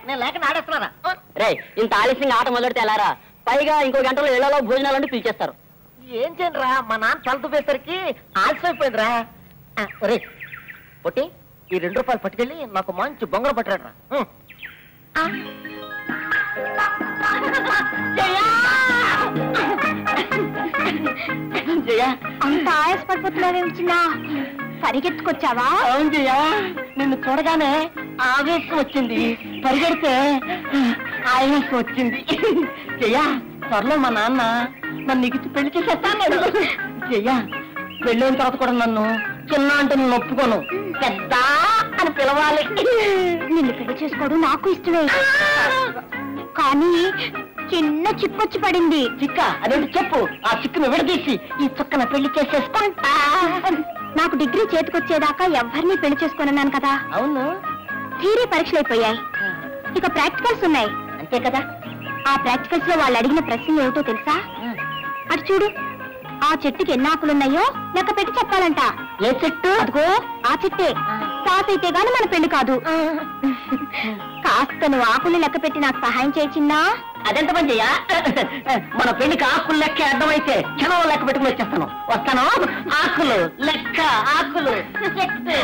నేను లేక ఆడేస్తున్నారా? రే ఇంత ఆలస్యంగా ఆట మొదలెడితే ఎలారా? పైగా ఇంకో గంటలో ఇళ్లలో భోజనాలంటూ పిలిచేస్తారు. ఏం చేయనురా, మా నాన్న తల తుప్పేసరికి ఆలస్యం అయిపోయిందిరా. రే పొట్టి, ఈ 2 రూపాయలు పట్టుకెళ్ళి నాకు మంచి బొంగర పట్టరా. జయ, అంత ఆయాసపడిపోతున్నావేం చిన్న? పరిగెత్తుకొచ్చావా? అవును జయ, నిన్ను చూడగానే ఆవేశం వచ్చింది, పరిగెడితే ఆయాసం వచ్చింది. జయ, త్వరలో మా నాన్న నన్ను ఇచ్చి పెళ్లి చేసేస్తాను. జయ, పెళ్ళైన తర్వాత కూడా నన్ను చిన్న అంటే నేను ఒప్పుకోను, పెద్ద అని పిలవాలి. నిన్ను పెళ్లి చేసుకోవడం నాకు ఇష్టమే, కానీ చిన్న చిక్కొచ్చి పడింది. చిక్క అదేంటి చెప్పు, ఆ చిక్కును విడదీసి ఈ చుక్కన పెళ్లి చేసేసుకుంటా. నాకు డిగ్రీ చేతికొచ్చేదాకా ఎవరిని పెళ్లి చేసుకోనన్నాను కదా. అవును, థియరీ పరీక్షలు అయిపోయాయి, ఇక ప్రాక్టికల్స్ ఉన్నాయి. అంతే కదా. ఆ ప్రాక్టికల్స్ లో వాళ్ళు అడిగిన ప్రశ్నలు ఏమిటో తెలుసా? అటు చూడు, ఆ చెట్టుకి ఎన్ని ఆకులున్నాయో లెక్క పెట్టి చెప్పాలంట. ఏ చెట్టు? అదిగో ఆ చెట్టే. పాస్ అయితే గాని మన పెళ్లి కాదు. కాస్త నువ్వు ఆకులు లెక్క పెట్టి నాకు సహాయం చేయచిన్నా? అదెంత పని చెయ్యా? మన పెళ్లికి ఆకులు లెక్క అర్థమైతే క్షణం లెక్క పెట్టుకుని వచ్చేస్తాను. వస్తాను. ఆకులు లెక్క, ఆకులు చెట్టు.